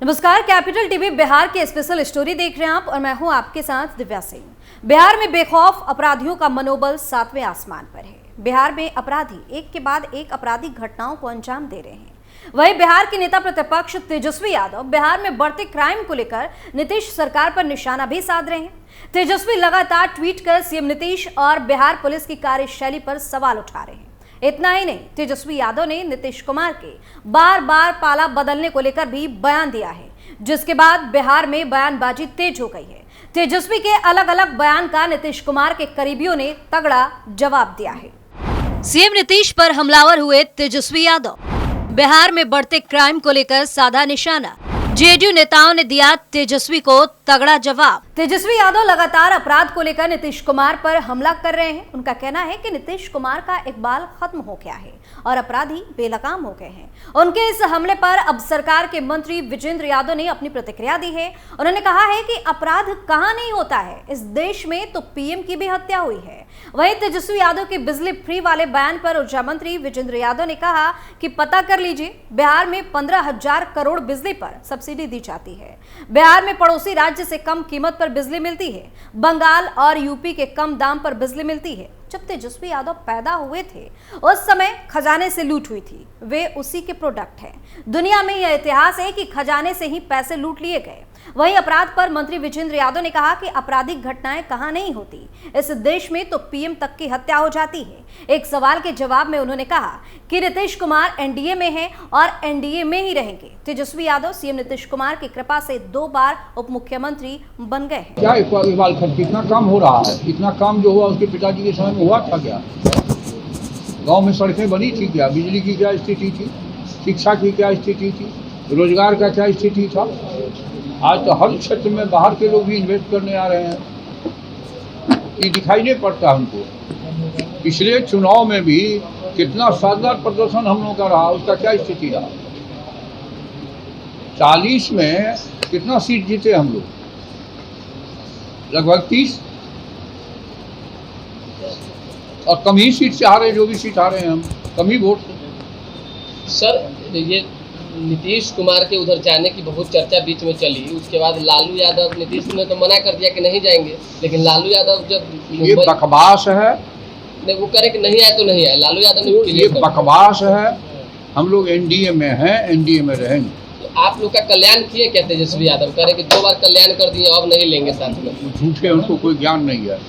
नमस्कार, capital TV Bihar की special story देख रहे हैं आप और मैं हूं आपके साथ दिव्या सिंह। बिहार में बेखौफ अपराधियों का मनोबल 7वें आसमान पर है। बिहार में अपराधी एक के बाद एक आपराधिक घटनाओं को अंजाम दे रहे हैं। वहीं बिहार के नेता प्रतिपक्ष तेजस्वी यादव बिहार में बढ़ते क्राइम को लेकर नीतीश सरकार पर निशाना भी साध रहे हैं। तेजस्वी लगातार ट्वीट कर सीएम नीतीश और बिहार पुलिस की कार्यशैली पर सवाल उठा रहे हैं। इतना ही नहीं, तेजस्वी यादव ने नीतीश कुमार के बार बार पाला बदलने को लेकर भी बयान दिया है, जिसके बाद बिहार में बयानबाजी तेज हो गई है। तेजस्वी के अलग अलग बयान का नीतीश कुमार के करीबियों ने तगड़ा जवाब दिया है। सीएम नीतीश पर हमलावर हुए तेजस्वी यादव। बिहार में बढ़ते क्राइम को लेकर साधा निशाना। जेडीयू नेताओं ने दिया तेजस्वी को तगड़ा जवाब। तेजस्वी यादव लगातार अपराध को लेकर नीतीश कुमार पर हमला कर रहे हैं। उनका कहना है कि नीतीश कुमार का इकबाल खत्म हो गया है और अपराधी बेलगाम हो गए हैं। उनके इस हमले पर अब सरकार के मंत्री विजेंद्र यादव ने अपनी प्रतिक्रिया दी है। उन्होंने कहा है कि अपराध कहां नहीं होता है, इस देश में तो पीएम की भी हत्या हुई है। वहीं तेजस्वी यादव के बिजली फ्री वाले बयान पर ऊर्जा मंत्री विजेंद्र यादव ने कहा कि पता कर लीजिए, बिहार में 15,000 करोड़ बिजली पर सब्सिडी दी जाती है। बिहार में पड़ोसी राज्य से कम कीमत पर बिजली मिलती है। बंगाल और यूपी के कम दाम पर बिजली मिलती है। जब तेजस्वी यादव पैदा हुए थे उस समय खजाने से लूट हुई थी, वे उसी के प्रोडक्ट हैं। दुनिया में यह इतिहास है कि खजाने से ही पैसे लूट लिए गए। वहीं अपराध पर मंत्री विजेंद्र यादव ने कहा कि आपराधिक घटनाएं कहां नहीं होती, इस देश में तो पीएम तक की हत्या हो जाती है। एक सवाल के जवाब में उन्होंने कहा कि नीतीश कुमार एनडीए में हैं और एनडीए में ही रहेंगे। तेजस्वी यादव सीएम नीतीश कुमार की कृपा से 2 बार उप मुख्यमंत्री बन गए हैं। क्या इकबाल खर्च कितना कम हो रहा है? इतना काम जो हुआ उसके पिताजी के समय में हुआ था क्या? गांव में सड़कें बनी थी क्या? बिजली की क्या स्थिति थी? शिक्षा की क्या स्थिति थी? रोजगार का क्या स्थिति था? आज तो हर क्षेत्र में बाहर के लोग भी इन्वेस्ट करने आ रहे हैं। ये दिखाई नहीं पड़ता हमको। पिछले चुनाव में भी कितना शानदार प्रदर्शन हम लोगों का रहा, उसका क्या स्थिति रहा? 40 में कितना सीट जीते हम लोग? लगभग 30, और कम ही सीट से हारे। जो भी सीट हारे हैं हम, कम ही वोट से। सर, ये नीतीश कुमार के उधर जाने की बहुत चर्चा बीच में चली। उसके बाद लालू यादव, नीतीश ने तो मना कर दिया कि नहीं जाएंगे, लेकिन लालू यादव जब ये बकवास है। नहीं, वो करे कि नहीं आए तो नहीं आए। लालू यादव ने ये बकवास है। हम लोग एनडीए में हैं, एनडीए में रहेंगे। तो आप लोग का कल्याण किए क्या तेजस्वी यादव? करे कि 2 बार कल्याण कर दिए, अब नहीं लेंगे साथ में। झूठे, उनको कोई ज्ञान नहीं है।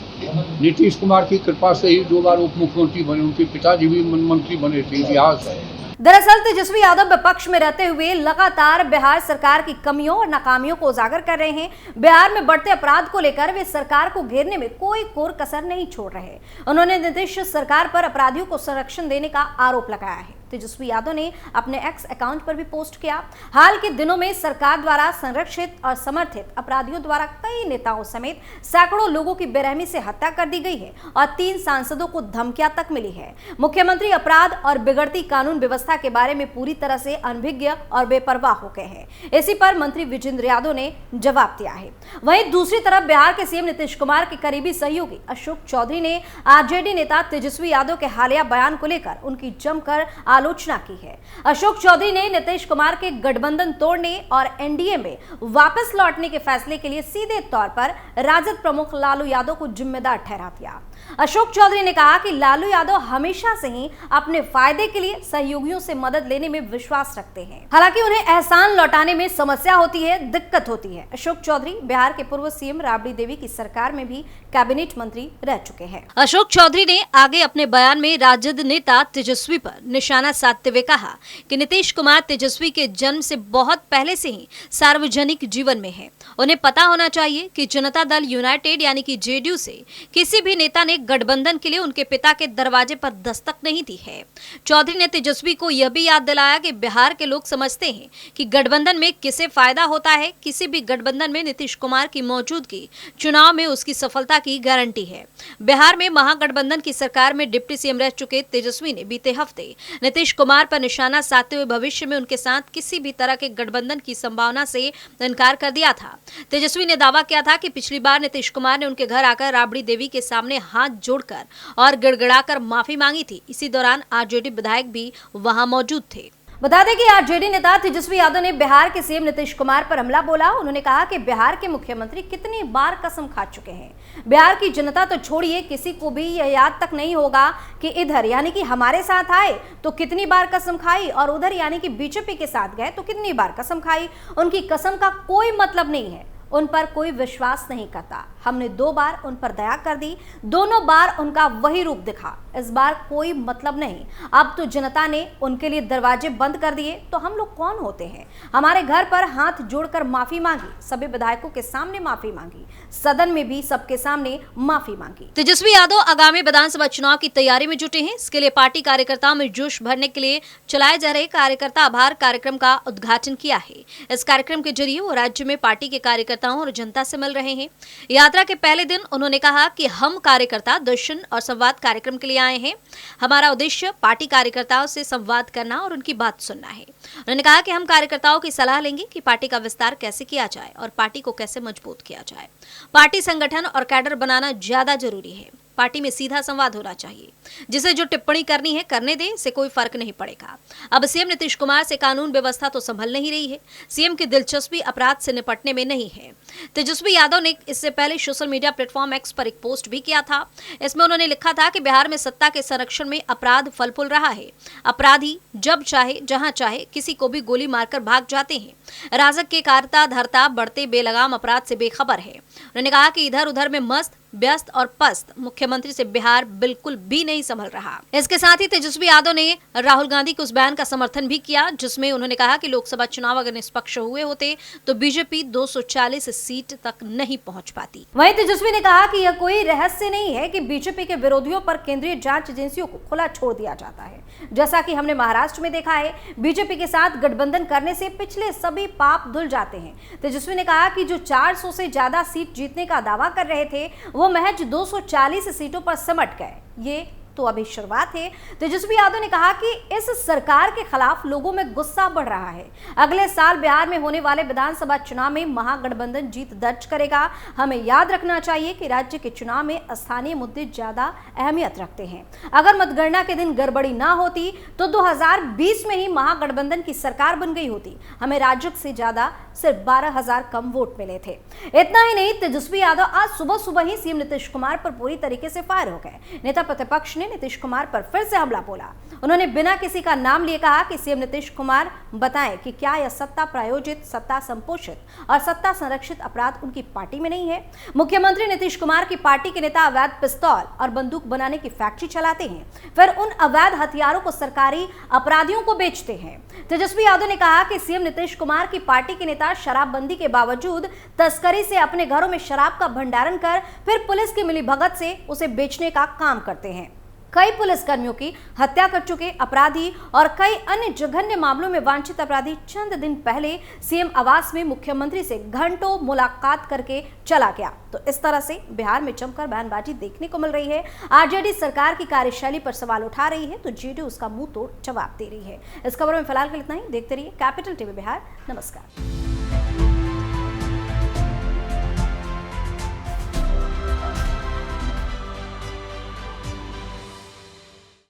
नीतीश कुमार की कृपा से ही 2 बार उप मुख्यमंत्री बने। उनके पिताजी भी मंत्री बने थे, इतिहास है। दरअसल तेजस्वी यादव विपक्ष में रहते हुए लगातार बिहार सरकार की कमियों और नाकामियों को उजागर कर रहे हैं। बिहार में बढ़ते अपराध को लेकर वे सरकार को घेरने में कोई कोर कसर नहीं छोड़ रहे। उन्होंने नीतीश सरकार पर अपराधियों को संरक्षण देने का आरोप लगाया है। तेजस्वी यादव ने अपने एक्स अकाउंट पर भी पोस्ट किया। हाल के दिनों में सरकार द्वारा संरक्षित और समर्थित अपराधियों द्वारा कई नेताओं समेत सैकड़ों लोगों की बेरहमी से हत्या कर दी गई है और 3 सांसदों को धमकियां तक मिली है। मुख्यमंत्री अपराध और बिगड़ती कानून व्यवस्था के बारे में पूरी तरह से अनभिज्ञ और बेपरवाह हो गए हैं। इसी पर मंत्री विजेंद्र यादव ने जवाब दिया है। वहीं दूसरी तरफ बिहार के सीएम नीतीश कुमार के करीबी सहयोगी अशोक चौधरी ने आरजेडी नेता तेजस्वी यादव के हालिया बयान को लेकर उनकी जमकर आलोचना की है। अशोक चौधरी ने नीतीश कुमार के गठबंधन तोड़ने और एनडीए में वापस लौटने के फैसले के लिए सीधे तौर पर राजद प्रमुख लालू यादव को जिम्मेदार ठहरा दिया। अशोक चौधरी ने कहा कि लालू यादव हमेशा से ही अपने फायदे के लिए सहयोगियों से मदद लेने में विश्वास रखते हैं। हालांकि उन्हें एहसान लौटाने में समस्या होती है, दिक्कत होती है। अशोक चौधरी बिहार के पूर्व सीएम राबड़ी देवी की सरकार में भी कैबिनेट मंत्री रह चुके हैं। अशोक चौधरी ने आगे अपने बयान में राजद नेता तेजस्वी पर निशाना साधते हुए कहा कि नीतीश कुमार तेजस्वी के जन्म से बहुत पहले से ही सार्वजनिक जीवन में है। उन्हें पता होना चाहिए कि जनता दल यूनाइटेड यानी कि जेडीयू से किसी भी नेता ने गठबंधन के लिए उनके पिता के दरवाजे पर दस्तक नहीं दी है। चौधरी ने तेजस्वी को यह भी याद दिलाया कि बिहार के लोग समझते हैं कि गठबंधन में किसे फायदा होता है। किसी भी गठबंधन में नीतीश कुमार की मौजूदगी चुनाव में उसकी सफलता की गारंटी है। बिहार में महागठबंधन की सरकार में डिप्टी सीएम रह चुके तेजस्वी ने बीते हफ्ते नीतीश कुमार पर निशाना साधते हुए भविष्य में उनके साथ किसी भी तरह के गठबंधन की संभावना से इनकार कर दिया था। तेजस्वी ने दावा किया था कि पिछली बार नीतीश कुमार ने उनके घर आकर राबड़ी देवी के सामने हाथ जोड़कर और गिड़गिड़ाकर माफी मांगी थी। इसी दौरान आरजेडी विधायक भी वहां मौजूद थे। बता दें कि आरजेडी नेता तेजस्वी यादव ने बिहार के सीएम नीतीश कुमार पर हमला बोला। उन्होंने कहा कि बिहार के मुख्यमंत्री कितनी बार कसम खा चुके हैं। बिहार की जनता तो छोड़िए, किसी को भी यह याद तक नहीं होगा कि इधर यानी कि हमारे साथ आए तो कितनी बार कसम खाई और उधर यानी कि बीजेपी के साथ गए तो कितनी बार कसम खाई। उनकी कसम का कोई मतलब नहीं है, उन पर कोई विश्वास नहीं करता। हमने 2 बार उन पर दया कर दी, दोनों बार उनका वही रूप दिखा। इस बार कोई मतलब नहीं। अब तो जनता ने उनके लिए दरवाजे बंद कर दिए तो हम लोग कौन होते हैं? हमारे घर पर हाथ जोड़कर माफी मांगी, सभी विधायकों के सामने माफी मांगी, सदन में भी सबके सामने माफी मांगी। तेजस्वी यादव आगामी विधानसभा चुनाव की तैयारी में जुटे हैं। इसके लिए पार्टी कार्यकर्ताओं में जोश भरने के लिए चलाए जा रहे कार्यकर्ता आभार कार्यक्रम का उद्घाटन किया है। इस कार्यक्रम के जरिए वो राज्य में पार्टी के कार्यकर्ताओं और जनता से मिल रहे हैं। यात्रा के पहले दिन उन्होंने कहा कि हम कार्यकर्ता दर्शन और संवाद कार्यक्रम के लिए आए हैं। हमारा उद्देश्य पार्टी कार्यकर्ताओं से संवाद करना और उनकी बात सुनना है। उन्होंने कहा कि हम कार्यकर्ताओं की सलाह लेंगे कि पार्टी का विस्तार कैसे किया जाए और पार्टी को कैसे मजबूत किया जाए। पार्टी संगठन और कैडर बनाना ज्यादा जरूरी है। पार्टी में सीधा संवाद होना चाहिए। जिसे जो टिप्पणी करनी है करने दे, इससे कोई फर्क नहीं पड़ेगा। अब सीएम नीतीश कुमार से कानून व्यवस्था तो संभल नहीं रही है। सीएम की दिलचस्पी अपराध से निपटने में नहीं है। तेजस्वी यादव ने इससे पहले सोशल मीडिया प्लेटफॉर्म एक्स पर एक पोस्ट भी किया था। इसमें उन्होंने लिखा था कि बिहार में सत्ता के संरक्षण में अपराध फल फूल रहा है। अपराधी जब चाहे जहां चाहे किसी को भी गोली मारकर भाग जाते हैं। राजग के कारता धरता बढ़ते बेलगाम अपराध से बेखबर है। उन्होंने कहा कि इधर उधर में मस्त व्यस्त और पस्त मुख्यमंत्री से बिहार बिल्कुल भी नहीं संभल रहा। इसके साथ ही तेजस्वी यादव ने राहुल गांधी के उस बयान का समर्थन भी किया जिसमें उन्होंने कहा कि लोकसभा चुनाव अगर निष्पक्ष हुए होते तो बीजेपी 240 सीट तक नहीं पहुंच पाती। वहीं तेजस्वी ने कहा कि यह कोई रहस्य नहीं है कि बीजेपी के विरोधियों पर केंद्रीय जांच एजेंसियों को खुला छोड़ दिया जाता है। जैसा कि हमने महाराष्ट्र में देखा है, बीजेपी के साथ गठबंधन करने से पिछले सभी पाप धुल जाते हैं। तेजस्वी ने कहा कि जो 400 से ज्यादा सीट जीतने का दावा कर रहे थे वो महज 240 सीटों पर सिमट गए। ये तो अभी शुरुआत है। तेजस्वी यादव ने कहा कि इस सरकार के खिलाफ लोगों में गुस्सा बढ़ रहा है। अगले साल बिहार में होने वाले विधानसभा चुनाव में महागठबंधन जीत दर्ज करेगा। हमें याद रखना चाहिए कि राज्य के चुनाव में स्थानीय मुद्दे ज्यादा अहमियत रखते हैं। अगर मतगणना के दिन गड़बड़ी ना होती तो 2020 में ही महागठबंधन की सरकार बन गई होती। हमें राजग से ज्यादा सिर्फ 12,000 कम वोट मिले थे। इतना ही नहीं, तेजस्वी यादव आज सुबह सुबह ही सीएम नीतीश कुमार पर पूरी तरीके से फायर हो गए। नेता प्रतिपक्ष ने नीतीश कुमार पर फिर से हमला बोला। उन्होंने बिना किसी का नाम लिए कहा कि सीएम नीतीश कुमार बताएं कि क्या यह सत्ता प्रायोजित, सत्ता संपोषित और सत्ता संरक्षित अपराध उनकी पार्टी में नहीं है। मुख्यमंत्री नीतीश कुमार की पार्टी के नेता अवैध पिस्तौल और बंदूक बनाने की फैक्ट्री चलाते हैं, फिर उन अवैध हथियारों को सरकारी अपराधियों को बेचते हैं। तेजस्वी यादव ने कहा कि सीएम नीतीश कुमार की पार्टी के नेता शराबबंदी के बावजूद तस्करी से अपने घरों में शराब का भंडारण कर फिर पुलिस की मिलीभगत से उसे बेचने का काम करते हैं। कई पुलिसकर्मियों की हत्या कर चुके अपराधी और कई अन्य जघन्य मामलों में वांछित अपराधी चंद दिन पहले सीएम आवास में मुख्यमंत्री से घंटों मुलाकात करके चला गया। तो इस तरह से बिहार में जमकर बयानबाजी देखने को मिल रही है। आरजेडी सरकार की कार्यशैली पर सवाल उठा रही है तो जेडीयू उसका मुंह तोड़ जवाब दे रही है। इस खबर में फिलहाल के लिए इतना ही। देखते रहिए कैपिटल टीवी बिहार। नमस्कार।